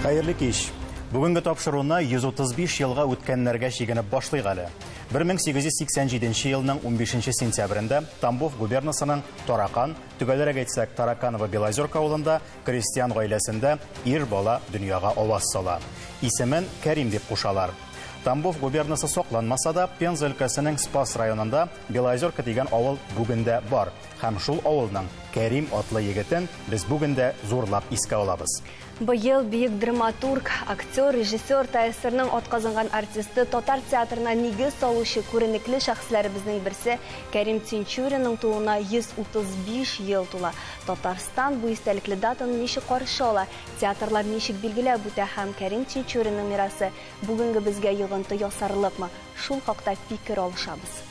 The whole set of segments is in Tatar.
Хәерле кич. Бүгенге тапшыруына 135 елга үткәннәргә чигенеп башлыйк әле. 1887 елның 15 сентябрендә Тамбов губернасының Таракан, төгәлрәк әйтсәк Тараканова Белозерка авылында крестьян гаиләсендә ир бала дөньяга аваз сала. Исемен Кәрим дип кушалар. Тамбов губернасы сокланмаса да, Пенза өлкәсенең Спас районында Белозерка дигән авыл бүгендә бар. Һәм шул авылның Кәрим атлы егетен без бүгендә зурлап искә алабыз. Быел бийик драматург, актер, режиссер тәэсирнең атказанган артисты Татар театрына нигез салучы күренекле шәхесләребезнең берсе Кәрим Тинчуринның тууына 135 ел тула. Татарстан бу истәлекле датаны ничек каршы ала? Театрлар ничек билгеләп үтә һәм Кәрим Тинчуринның мирасы бүгенге безгә йогынты ясарлыкмы? Шул хакта фикер алышабыз.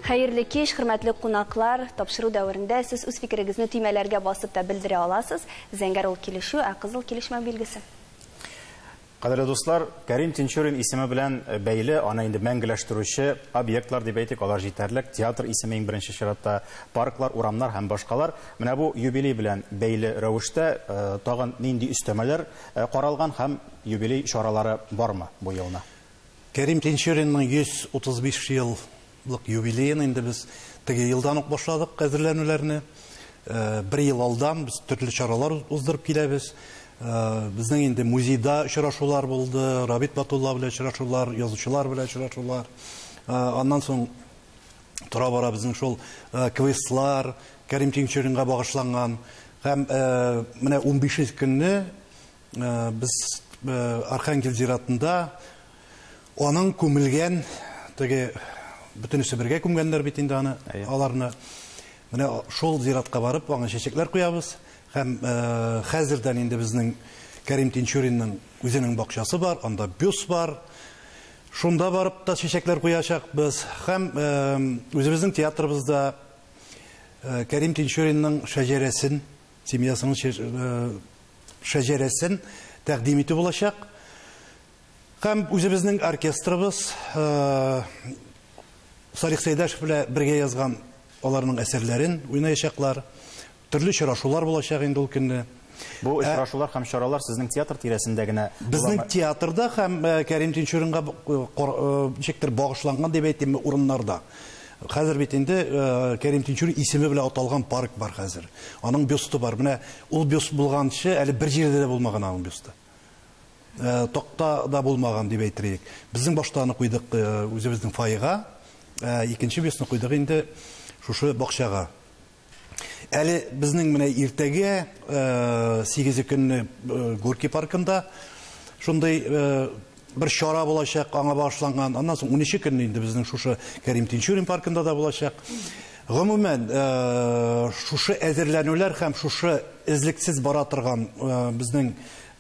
Хәерле кич, хөрмәтле кунаклар. Тапшыру дәверендә сез үз фикерегезне төймәләргә басып та белдерә аласыз. Зәңгәр ул килешү, кызыл килешмә билгесе. Кадерле дуслар, Кәрим Тинчурин исеме белән бәйле, аны инде мәңгеләштерүче объектлар дип әйтик, алар җитәрлек. Театр исеме иң беренче чиратта, парклар, урамнар һәм башкалар. Менә бу юбилей белән бәйле рәвештә тагын нинди өстәмәләр каралган һәм юбилей чаралары бармы бу елна? Кәрим Тинчуринның 135 ел юбилейын инде без теге елдан ук башладык әзерләнүләрне. Бер ел алдан без төрле чаралар уздырып киләбез. Безнең инде музейда очрашулар булды, Рабит Батулла белән очрашулар, язучылар белән очрашулар. Аннан соң тора-бара безнең шул квестлар Кәрим Тинчуринга багышланган һәм менә 15 көнне без Архангел зиратында аның күмелгән теге бөтенесе бергә күмгәннәр бит инде аны, аларны. Менә шул зиратка барып, аңа чәчәкләр куябыз. Һәм хәзердән инде безнең Кәрим Тинчуринның үзенең бакчасы бар, анда бюст бар. Шунда барып та чәчәкләр куячакбыз. Һәм үзебезнең театрыбызда Кәрим Тинчуринның шәҗәрәсен, семьясының шәҗәрәсен тәкъдим итү булачак. Һәм үзебезнең оркестрыбыз Салих Сәйдәшев белән бергә язган аларның әсәрләрен уйнаячаклар. Төрле очрашулар булачак инде ул көнне. Бу очрашулар һәм чаралар сезнең театр тирәсендә генә. Безнең театрда һәм Кәрим Тинчуринга ничектер багышланган дип әйтим урыннарда. Хәзер бит инде Кәрим Тинчурин исеме белән аталган парк бар хәзер. Аның бюсты бар. Менә ул бюст булганчы әле бер җирдә дә булмаган аның бюсты. Токта да булмаган дип әйтерлек. Безнең башта аны куйдык үзебезнең файга. Икенче бюстны куйдык инде шушы бакчага. Әле безнең менә иртәгә 8 көнне Горький паркында шундый бер чара булачак, аңа багышланган. Аннан соң 12 көнне инде безнең шушы Кәрим Тинчурин паркында да булачак. Гомумән шушы әзерләнүләр һәм шушы эзлексез бара торган безнең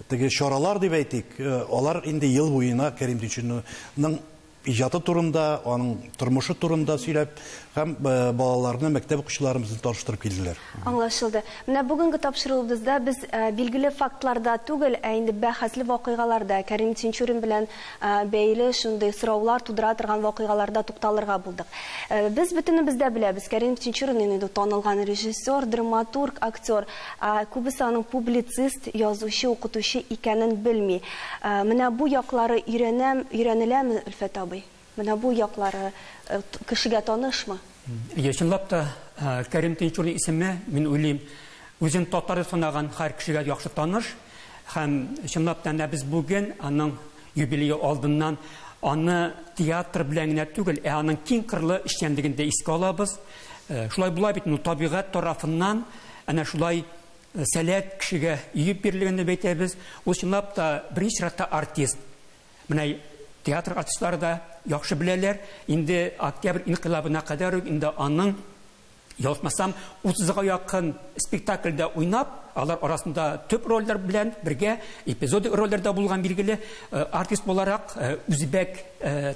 теге чаралар дип әйтик, алар инде ел буена Кәрим Тинчуринның иҗаты турында, аның тормышы турында сөйләп, һәм балаларны, мәктәп укучыларыбызны таныштырып килделәр. Аңлашылды. Менә бүгенге тапшырылышыбызда без билгеле фактларда түгел, инде бәхәсле вакыйгаларда, Кәрим Тинчурин белән бәйле шундый сораулар тудыра торган вакыйгаларда тукталырга булдык. Без бөтенебездә беләбез, Кәрим Тинчурин инде танылган режиссер, драматург, актер, күбесе аның публицист, язучы, укытучы икәнен белми. Менә бу яклары өйрәнеләме, Өлфәт абый? Менә бу яклары кешегә танышмы? Чынлап та Кәрим Тинчурин исеме, мин уйлыйм, үзен татар санаган һәр кешегә яхшы таныш. Һәм чынлап та без бүген аның юбилее алдыннан аны театр белән генә түгел, аның киң кырлы эшчәнлеген дә искә алабыз. Шулай була бит, табигать тарафыннан әнә шулай сәләт кешегә йөп бирелгән дип әйтәбез. Ул чынлап та беренче чиратта артист. Менә театр артистлары да яхшы беләләр. Инде октябрь инкыйлабына кадәр инде аның ялтмасам 30-га якын спектакльдә уйнап, алар арасында төп рольләр белән бергә эпизодик рольләрдә булган билгеле артист буларак үзбәк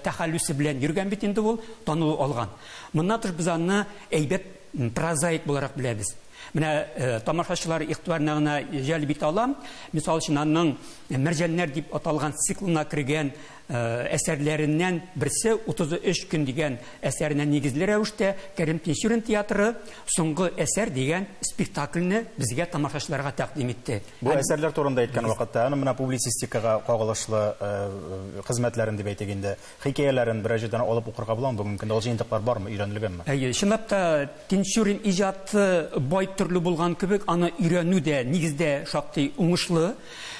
тәхәллүсе белән йөргән бит инде ул танылу алган. Моннан тыш без аны әйбәт прозаик буларак беләбез. Менә тамашачылар игътибарына гына җәлеп итә алам. Мисал өчен аның Мәрҗәннәр дип аталган циклына кергән әсәрләреннән берсе 33 көн дигән әсәренә нигезле рәвештә Кәрим Тинчурин театры соңгы әсәр дигән спектакльне безгә тамашачыларга тәкъдим итте. Бу әсәрләр турында әйткән вакытта, аны менә публицистикага кагылышлы хезмәтләрен дип әйтик инде, хикәяләрен берәҗәдән алып укырга буламы бүгенге көндә? Ул җыентыклар бармы, өйрәнелгәнме? Чынлап та Тинчурин иҗаты бай төрле булган кебек, аны өйрәнү дә нигездә шактый уңышлы.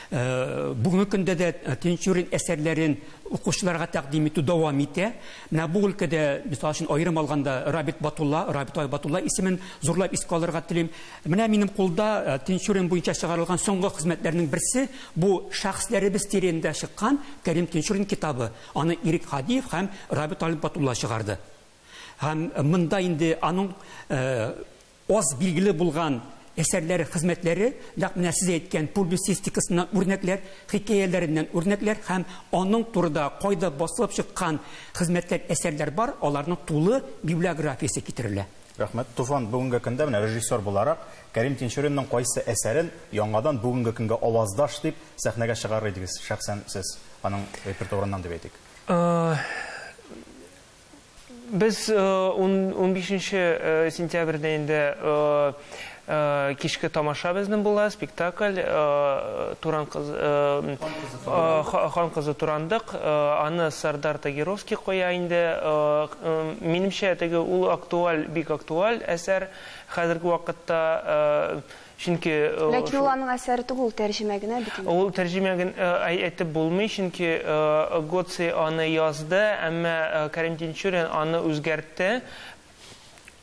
Бүгенге көндә дә Тинчурин әсәрләрен укучыларга тәкъдим итү дәвам итә. Менә бу өлкәдә, мисал өчен аерым алганда, Рабит Батулла исемен зурлап искә алырга телим. Менә минем кулда Тинчурин буенча чыгарылган соңгы хезмәтләрнең берсе бу шәхсләребез тирәсендә чыккан Кәрим Тинчурин китабы. Аны Ирек Хадиев һәм Рабит Батулла чыгарды. Һәм монда инде аның аз билгеле булган әсәрләре, хезмәтләре, нәкъ менә сез әйткән публицистикасыннан үрнәкләр, хикәяләреннән үрнәкләр һәм аның турында кайда басылып чыккан хезмәтләр, әсәрләр бар, аларның тулы библиографиясе китерелә. Рәхмәт. Туфан, бүгенге көндә менә режиссер буларак Кәрим Тинчуринның кайсы әсәрен яңадан бүгенге көнгә аваздаш дип сәхнәгә чыгарыр идегез? Шәхсән сез аның репертуарыннан дип әйтик. Без 15 сентябрьдә инде кичке тамаша безнең була, спектакль Хан кызы турандык, аны Сардар Тагировский куя инде. Минемчә, теге ул актуаль, бик актуаль әсәр хәзерге вакытта. Ләкин ул аның әсәре түгел, тәрҗемә генә бит. Ул тәрҗемә генә әйтеп булмый, чөнки Гоци аны язды, әмма Кәрим Тинчурин аны үзгәртте.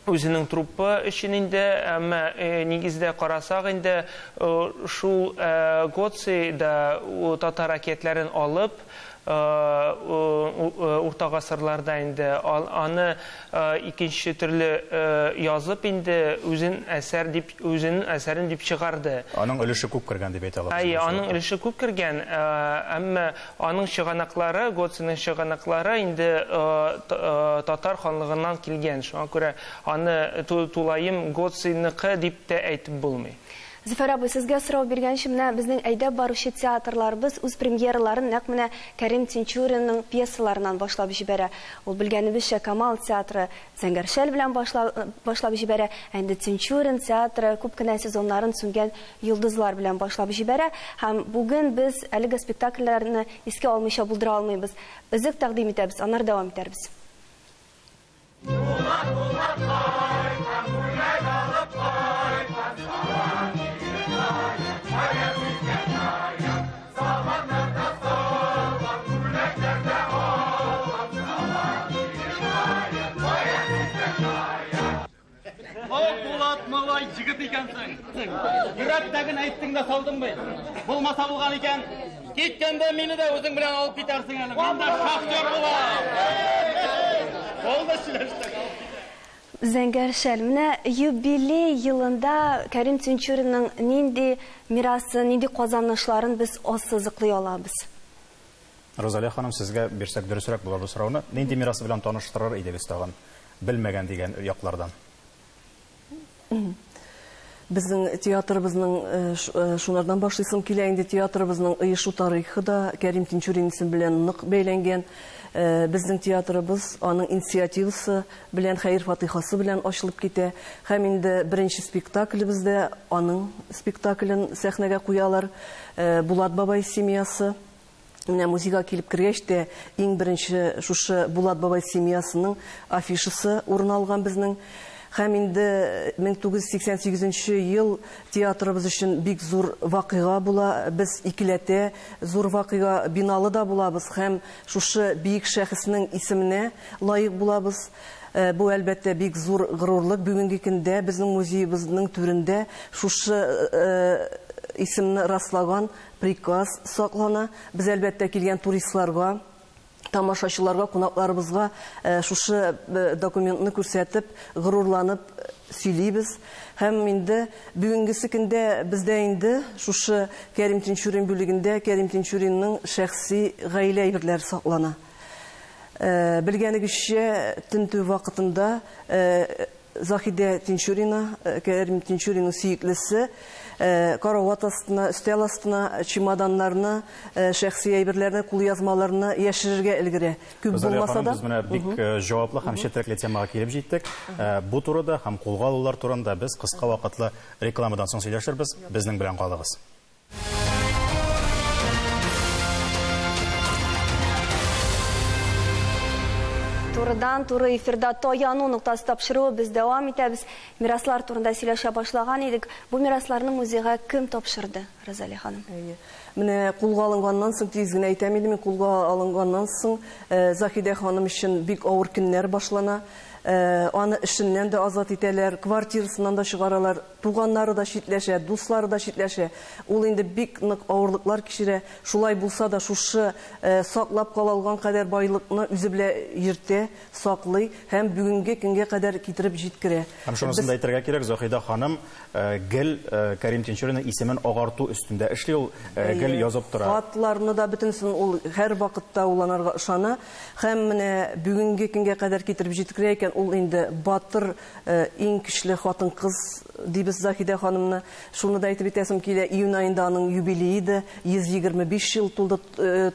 Үзенең труппа өчен инде, әмма нигездә карасак инде шул Гоци да татар әкиятләрен алып урта гасырларда инде аны икенче төрле язып инде үзен әсәрен дип чыгарды. Аның өлеше күп кергән дип әйтә алабыз. Аның өлеше күп кергән, әмма аның чыганаклары, Гоцинең чыганаклары инде татар ханлыгыннан килгән. Шуңа күрә аны тулайым Гоциныкы дип тә әйтеп булмый. Зөфәр абый, сезгә сорау биргәнчә, менә безнең әйдәп баручы театрларыбыз үз премьераларын нәкъ менә Кәрим Тинчуринның пьесаларынан башлап җибәрә. Ул белгәнебезчә Камал театры Зәңгәршәл белән башлап җибәрә. Инде Тинчурин театры күп кенә сезоннарын сүнгән йолдызлар белән башлап җибәрә. Һәм бүген без әлеге спектакльләрне искә алмыйча булдыра алмыйбыз. Үзек тәкъдим итәбез, аннары дәвам итәрбез. Малай жігіт екенсің. Жүректегін айттың да салдың бай. Болмаса болған екен. Кеткенде мені де өзің білен алып кетерсің әлі. Мен де шахтер болам. Болды шілештік. Зәңгәршәл, менә юбилей елында Кәрим Тинчуринның нинди мирасы, нинди казанышларын без ассызыклый алабыз? Розалия ханым, сезгә бирсәк дөресрәк булыр бу сорауны. Нинди мирасы белән таныштырыр идегез тагын? Белмәгән дигән яклардан. Безнең театрыбызның шунардан башлыйсым килә инде, театрыбызның оешу тарихы да Кәрим Тинчурин исеме белән нык бәйләнгән. Безнең театрыбыз аның инициативасы белән, хәйр-фатихасы белән ачылып китә. Һәм инде беренче спектаклебездә аның спектаклен сәхнәгә куялар. Булат бабай семьясы. Менә музейга килеп кергәч тә иң беренче шушы Булат бабай семьясының афишасы урын алган безнең. Һәм инде 1988 ел театрыбыз өчен бик зур вакыйга була. Без икеләтә зур вакыйга биналы да булабыз һәм шушы биек шәхеснең исеменә лаек булабыз. Бу әлбәттә бик зур горурлык. Бүгенге көндә безнең музейыбызның түрендә шушы исемне раслаган приказ саклана. Без әлбәттә килгән туристларга, тамашачыларга, кунакларыбызга шушы документны күрсәтеп, горурланып сөйлибез. Һәм инде бүгенгесе көндә бездә инде шушы Кәрим Тинчурин бүлегендә Кәрим Тинчуринның шәхси гаилә әйберләре саклана. Белгәнегезчә, тинтү вакытында Захиде Тинчурина, Кәрим Тинчуринның сөйеклесе, карават астына, өстәл астына чемоданнарны, шәхси әйберләрне, кулъязмаларны яшерергә өлгерә. Күп булмаса да. Без менә бик җаваплы һәм четерекле темага килеп җиттек. Бу турыда һәм кулга алулар турында без кыска вакытлы рекламадан соң сөйләшербез. Безнең белән калыгыз. Турыдан туры эфирда таяну нуктасы тапшыруы без дәвам итәбез. Мираслар турында сөйләшә башлаган идек. Бу мирасларны музейга кем тапшырды, Розалия ханым? Менә кулга алынганнан соң тиз генә әйтәм инде, кулга алынганнан соң Захиде ханым өчен бик авыр көннәр башлана. Аны эшеннән дә азат итәләр, квартирасыннан да чыгаралар, туганнары да читләшә, дуслары да читләшә. Ул инде бик нык авырлыклар кичерә. Шулай булса да шушы саклап калган кадәр байлыкны үзе белән йөртә, саклый һәм бүгенге көнгә кадәр китереп җиткерә. Һәм шунысын да әйтергә кирәк, Захида ханым гел Кәрим Тинчуринның исемен агарту өстендә эшли, ул гел язып тора. Хатларны да бөтенсен ул һәр вакытта уланырга ышана һәм менә бүгенге көнгә кадәр китереп җиткерә икән. Ул инде батыр, иң көчле хатын-кыз дибез Захида ханымны. Шуны да әйтеп әйтәсем килә, июнь аенда аның юбилейы, 125 ел тулды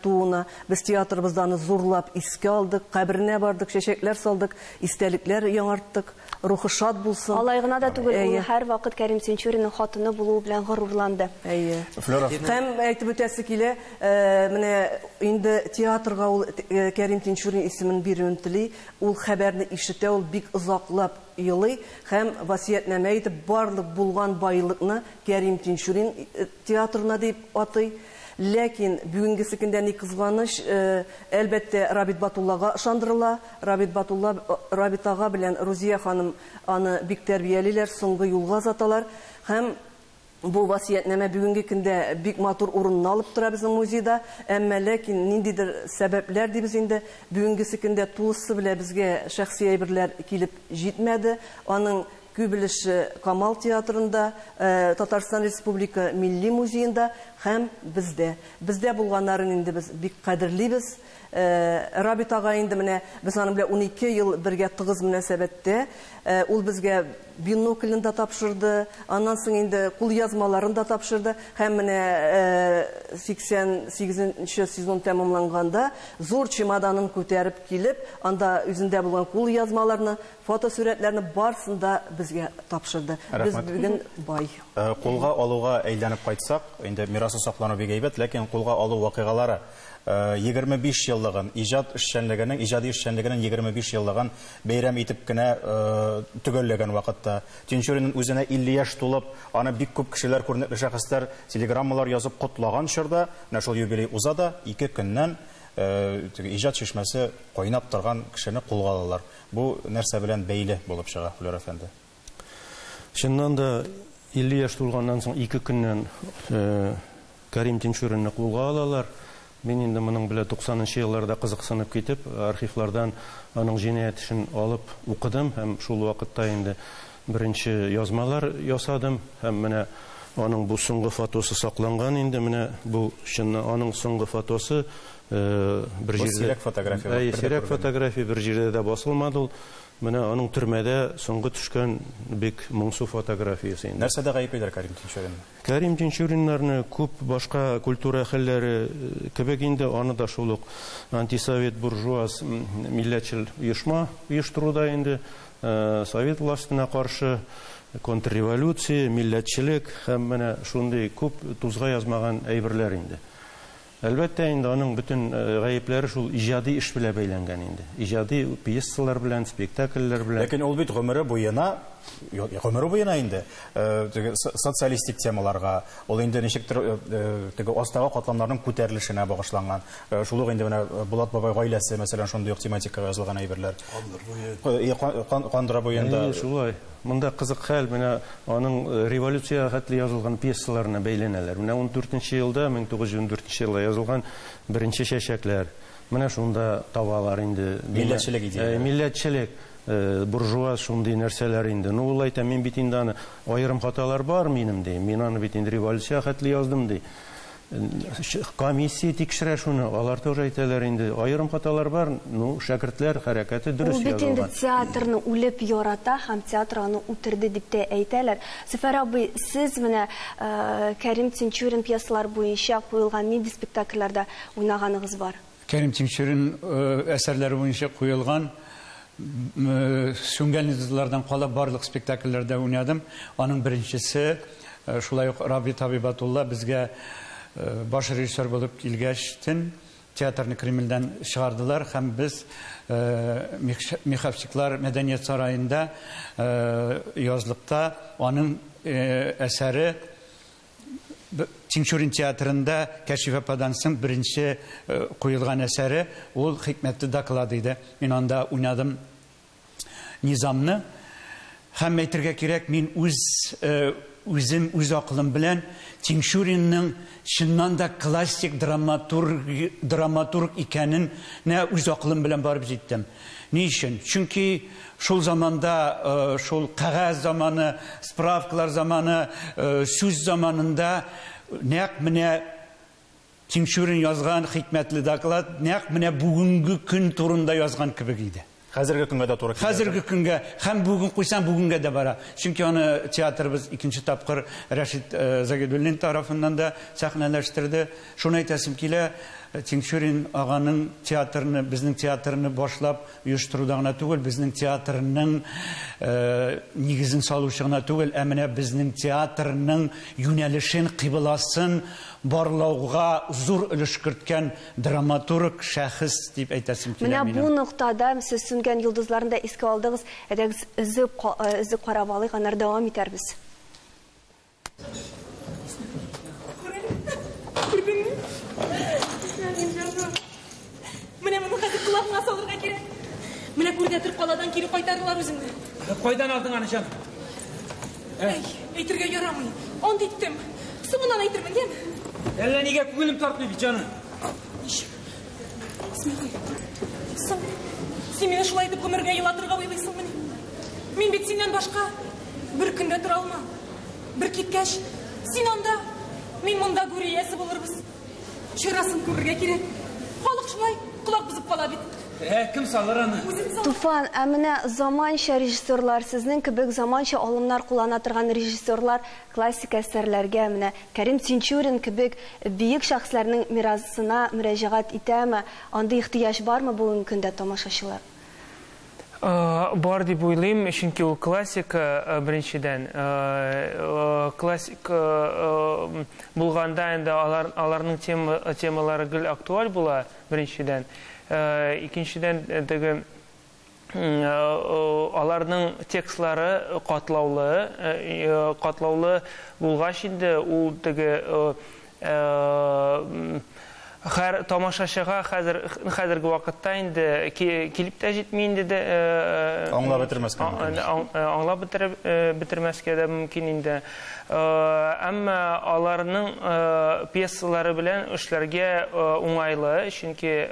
тууына. Без театрыбызда аны зурлап искә алдык, каберенә бардык, чәчәкләр салдык, истәлекләр яңарттык. Рухы шат булсын. Алай гына да түгел, ул һәр вакыт Кәрим Тинчуринның хатыны булуы белән горурланды. Һәм әйтеп үтәсе килә, менә инде театрга ул Кәрим Тинчурин исемен бирүен тели, ул хәбәрне ишетә, ул бик озаклап елый һәм васиятнамә итеп барлык булган байлыкны Кәрим Тинчурин театрына дип атый. Ләкин бүгенгесе көндә ни кызганыч, әлбәттә Рабит Батуллага ышандырыла. Рабит ага белән Рузия ханым аны бик тәрбиялиләр, соңгы юлга заталар. Һәм бу васиятнамә бүгенге көндә бик матур урынны алып тора безнең музейда. Әмма ләкин ниндидер сәбәпләр дибез инде бүгенгесе көндә тулысы белән безгә шәхси әйберләр килеп җитмәде. Аның Күбелеше Камал театрында, Татарстан Республика Милли музейында һәм бездә булганнарын инде без бик кадерлибез. Рабит ага инде менә без аның белән 12 ел бергә тыгыз мөнәсәбәттә. Ул безгә биноклен да тапшырды, аннан соң инде кулъязмаларын да тапшырды һәм менә 88-нче сезон тәмамланганда зур чемоданын күтәреп килеп, анда үзендә булган кулъязмаларны, фотосурәтләрне барсын да безгә тапшырды. Без бүген бай. Кулга алуга әйләнеп кайтсак, инде мирасы саклану бик әйбәт, ләкин кулга алу вакыйгалары 25 еллыгын, иҗат эшчәнлегенең, иҗади эшчәнлегенең 25 еллыгын бәйрәм итеп кенә төгәлләгән вакытта, Тинчуринның үзенә 50 яшь тулып, аны бик күп кешеләр, күренекле шәхесләр телеграммалар язып котлagан чорда, менә шул юбилей уза да, 2 көннән иҗат чишмәсе кайнап торган кешене кулга алалар. Бу нәрсә белән бәйле булып чыга, Флюр әфәнде? Чыннан да 50 яшь тулганнан соң 2 көннән Кәрим Тинчуринны кулга алалар. Мен инде моның белән 90-нчы елларда кызыксынып китеп, архивлардан аның җинаят эшен алып укыдым һәм шул вакытта инде беренче язмалар ясадым һәм менә аның бу соңгы фотосы сакланган инде, менә бу аның соңгы фотосы бер җирдә фотография бер җирдә дә басылмады ул. Менә аның төрмәдә соңгы төшкән бик моңсу фотографиясе инде. Нәрсәдә гаеплиләр Кәрим Тинчурин? Кәрим Тинчуриннарны күп башка культура хәлләре кебек инде, аны да шул ук антисовет буржуаз милләтчел оешма оештыруда инде, совет властена каршы контрреволюция, милләтчелек һәм менә шундый күп тузга язмаган әйберләр инде. Әлбәттә инде аның бөтен гаепләре шул иҗади эш белән бәйләнгән инде. Иҗади пьесалар белән, спектакльләр белән. Ләкин ул бит гомере буена инде социалистик темаларга, ул инде ничектер теге астагы катламнарның күтәрелешенә багышланган. Шул ук инде менә Булат бабай гаиләсе, мәсәлән, шундый ук тематикага язылган әйберләр. Кандыра буенда. Шулай. Монда кызык хәл, менә аның революция хәтле язылган пьесаларына бәйләнәләр. Менә 14нче елда, 1914нче елда язылган беренче чәчәкләр. Менә шунда табалар инде милләтчелек идеяләре. Милләтчелек, буржуаз шундый нәрсәләр инде. Ну ул әйтә, мин бит инде аны айрым хаталар бар минем ди. Мин аны бит инде революция хәтле яздым ди. комиссия тикшерә шуны, алар тоже әйтәләр инде, аерым хаталар бар, шәкертләр хәрәкәте дөрес язылган. Ул бит инде язылган. театрны үлеп ярата һәм театр аны үтерде дип тә әйтәләр. Зөфәр абый, сез менә Кәрим Тинчурин пьесалар буенча куелган нинди спектакльләрдә уйнаганыгыз бар? Кәрим Тинчурин әсәрләре буенча куелган Шуңган йолдызлардан калып барлык спектакльләрдә уйнадым. Аның беренчесе шулай ук Раби Табибатулла безгә баш режиссер булып килгәчтен театрны Кремльдән чыгардылар һәм без Михавчиклар мәдәният сараенда язлыкта аның әсәре Тинчурин театрында Кәшиф ападан соң беренче куелган әсәре ул хикмәтле доклад иде. Мин анда уйнадым Низамны. Һәм әйтергә кирәк, мин үзем үз акылым белән Тинчуринның чыннан да классик драматург икәнен үз акылым белән барып җиттем. Ни өчен? Чөнки шул заманда, шул кагаз заманы, справкалар заманы, сүз заманында нәкъ менә Тинчурин язган хикмәтле доклад нәкъ менә бүгенге көн турында язган кебек иде. Хәзерге көнгә дә туры килә. Хәзерге көнгә һәм бүген куйсам бүгенгә дә бара. Чөнки аны театрыбыз икенче тапкыр Рәшит Загидуллин тарафыннан да сәхнәләштерде. Шуны әйтәсем килә, Тинчурин аганың театрны, безнең театрны башлап оештыруда гына түгел, безнең театрның нигезен салучы гына түгел, ә менә безнең театрның юнәлешен, кыйбласын барлауга зур өлеш керткән драматург шәхес дип әйтәсем килә минем. Менә бу нуктада сез Сүнгән йолдызларында искә алдыгыз, әдәгез үзеп карап алыйк, аннары дәвам итәрбез. Менә моны хәзер кулакка салырга кирәк. Менә күрдә торып каладан кире кайтарырлар үзеңне. Кайдан алдың аны, җан? Әйтергә ярамый. Анд иттем. Соңыннан әйтермен, дим. Әллә нигә күңелем тартмый бит, җаны? Син мине шулай итеп гомергә елатырга уйлыйсыңмы? Мин бит синнән башка бер көндә тора алмам. Бер киткәч, син анда, мин монда гүриясе булырбыз. Чырасын күрергә кирәк. Халык шулай кулак бузып кала бит. Кем салыр аны? Туфан, әмінә заманча режиссерлар, сезнең кебек заманча алымнар куллана торган режиссерлар классик әсәрләргә менә Кәрим Тинчурин кебек бийек шәхесләрнең мирасына мөрәҗәгать итәме? Андый ихтыяҗ бармы бүгенге көндә тамашачылар? Бар дип уйлыйм, чөнки ул классика беренчедән. Классик булганда инде аларның темалары гел актуаль була беренчедән. Икенчедән теге аларның текстлары катлаулы булгач инде ул теге һәр тамашачыга хәзерге вакытта инде килеп тә җитми инде аңлап бетермәскә аңлап бетермәскә дә мөмкин инде. Әмма аларның пьесалары белән эшләргә уңайлы, чөнки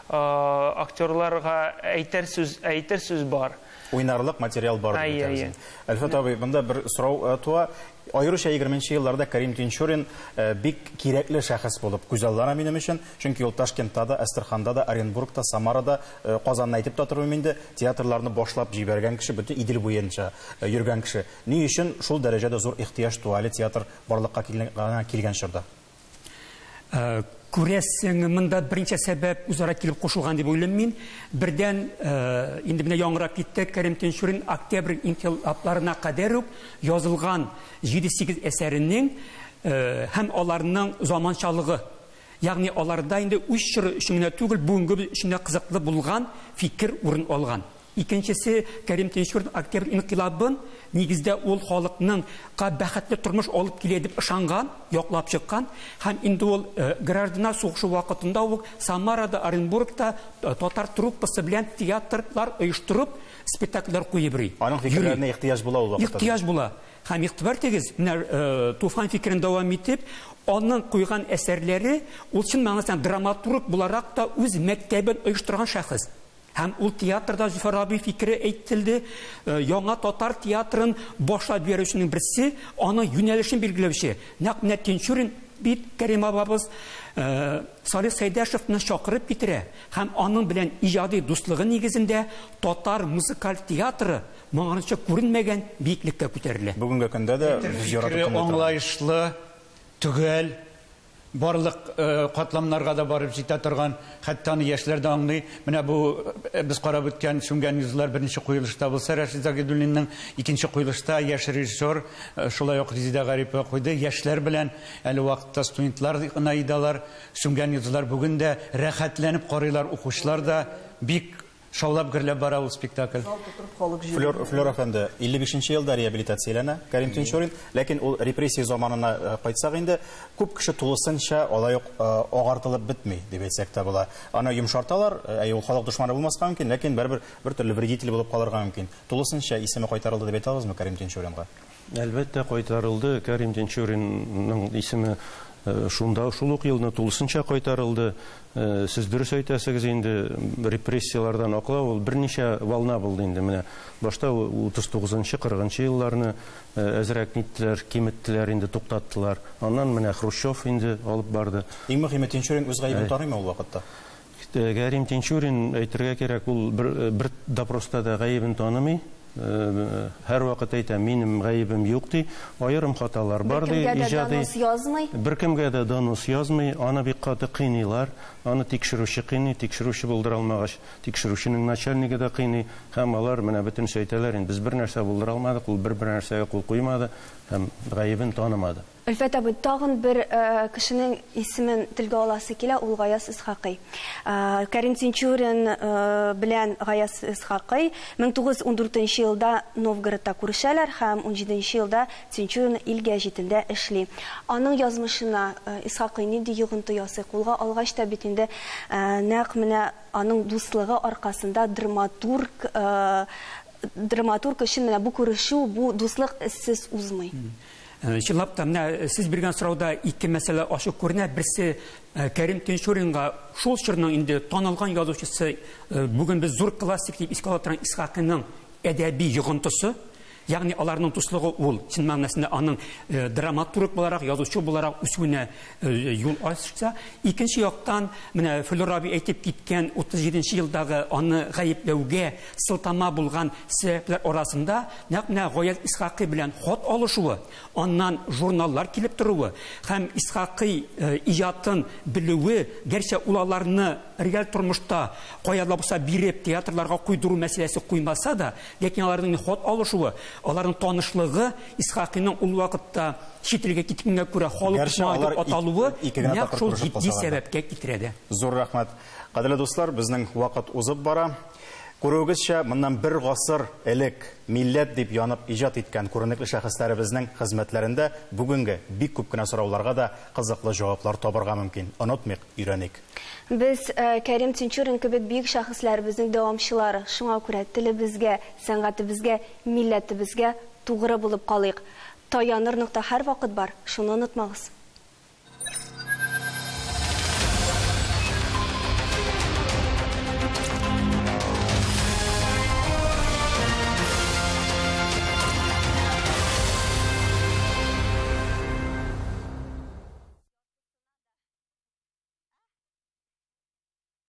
актерларга әйтер сүз бар. Уйнарлык материал бар дип әйтәбез. Әлфәт абый, монда бер сорау туа. Аеруча 20-нче елларда Кәрим Тинчурин бик кирәкле шәхес булып күзаллана минем өчен. Чөнки ул Ташкентта да, Әстерханда да, Оренбургта, Самарада, Казанны әйтеп та торыйм инде, театрларны башлап җибәргән кеше, бөтен Идел буенча йөргән кеше. Ни өчен шул дәрәҗәдә зур ихтыяҗ туале театр барлыкка килгән чорда? Күрәсең, монда беренче сәбәп үзара килеп кушылган дип уйлыйм мин. Бердән инде менә яңгырап китте, Кәрим Тинчурин октябрь инкыйлабларына кадәр үк язылган 7-8 әсәренең һәм аларның заманчалыгы, ягъни аларда инде үз чоры өчен түгел, бүгенге өчен кызыклы булган фикер урын алган. Икенчесе, Кәрим Тинчурин октябрь инкыйлабын нигездә ул халыкның бәхетле тормыш алып килә дип ышанган, яклап чыккан, һәм инде ул граждана сугышы вакытында ук Самарада, Оренбургта татар труппасы белән театрлар оештырып, спектакльләр куеп йөри. Аның фикерләренә ихтыяҗ була ул вакытта. Ихтыяҗ була. Һәм игътибар итегез, менә Туфан фикерен дәвам итеп, аның куйган әсәрләре ул чын мәгънәсендә драматург буларак та үз мәктәбен оештырган шәхес. Һәм ул театрда Зөфәр абый фикере әйтелде, яңа татар театрын башлап йөрүченең берсе, аны юнәлешен билгеләүче. Нәкъ менә Тинчурин бит Кәрим абабыз Салих Сәйдәшевне чакырып китерә һәм аның белән иҗади дуслыгы нигезендә татар музыкаль театры моңарча күренмәгән биеклеккә күтәрелә. Бүгенге көндә дә аңлаешлы, түгел, барлык катламнарга да барып җитә торган, хәтта аны яшьләр дә аңлый. Менә бу без карап үткән Сүнгән йөзләр беренче куелышта булса, Рәшид Загидуллинның икенче куелышта яшь режиссер, шулай ук Резида Гарипова куйды. Яшьләр белән әле вакытта студентлар гына идалар. Сүнгән йөзләр бүген дә рәхәтләнеп карыйлар, укучылар да бик шаулап гөрләп бара ул спектакль. Флёр әфәнде 55-нче елда реабилитацияләнә Кәрим Тинчурин, ләкин ул репрессия заманына кайтсак инде, күп кеше тулысынча алай ук агартылып бетми дип әйтсәк тә була. Аны йомшарталар, ул халык дошманы булмаска мөмкин, ләкин бер төрле вредитель булып калырга мөмкин. Тулысынча исеме кайтарылды дип әйтә алабызмы Кәрим Тинчуринга? Әлбәттә кайтарылды. Кәрим Тинчуринның исеме шунда шул ук елны тулысынча кайтарылды. Сез дөрес әйтәсегез, инде репрессиялардан аклау ул берничә волна булды инде. Менә башта 39-нчы, 40-нчы елларны әзрәк ниттеләр, киметтеләр, инде туктаттылар. Аннан менә Хрущев инде алып барды. Иң мөһиме, Тинчурин үз гаебен тарыймы ул вакытта? Кәрим Тинчурин әйтергә кирәк, ул бер допроста да гаебен танымый. Һәр вакыт әйтә, минем гаебем юк ди, аерым хаталар бар ди, иҗади. Беркемгә дә донос язмый, аны бик каты кыйныйлар, аны тикшерүче кыйный, тикшерүче булдыра алмагач, тикшерүченең начальнигы да кыйный, һәм алар менә бөтен әйтәләр, без бер нәрсә булдыра алмадык, ул бер нәрсәгә кул куймады һәм гаебен танымады. Әлбәттә, бу тагын бер кешенең исемен телгә аласы килә, ул Гаяз Исхакый. Кәрим Тинчурин белән Гаяз Исхакый 1914 елда Новгородта күрешәләр һәм 17 елда Тинчурин илгә җитендә эшли. Аның язмышына Исхакый нинди йогынты ясый, кулга алгач та бит инде нәкъ менә аның дуслыгы аркасында драматург өчен менә бу күрешү, бу дуслык эзсез узмый. Чынлап та, сез биргән сорауда ике мәсьәлә ачык күренә. Берсе, Кәрим Тинчуринга шул чорның инде танылган язучысы, бүген без зур классик дип искә ала торган Исхакыйның әдәби йогынтысы, ягъни аларның дуслыгы ул, чын мәгънәсендә аның драматург буларак, язучы буларак үсүенә юл ачса. Икенче яктан, менә Флёр абый әйтеп киткән 37 елдагы аны гаепләүгә сылтама булган сәбәпләр арасында нәкъ менә Гаяз Исхакый белән хат алышуы, аннан журналлар килеп торуы һәм Исхакый иҗатын белүе, гәрчә ул аларны реаль тормышта каяда булса биреп театрларга куйдыру мәсьәләсе куймаса да, ләкин аларның хат алышуы, аларның танышлыгы Исхакыйның ул вакытта читлегә киткәнгә күрә халыкма дип аталуы нәкъ шул җитди сәбәпкә китерә. Зур рәхмәт. Кадерле дуслар, безнең вакыт узып бара. Күрүегезчә, моннан бер гасыр элек милләт дип янып иҗат иткән күренекле шәхесләребезнең хезмәтләрендә бүгенге бик күп кенә сорауларга да кызыклы җаваплар табарга мөмкин. Онытмыйк, өйрәник. Без Кәрим Тинчурин кебек бик шәхесләребезнең дәвамчылары, шуңа күрә телебезгә, сәнгатебезгә, милләтебезгә тугры булып калыйк. Таяныр нокта һәр вакыт бар, шуны онытмагыз.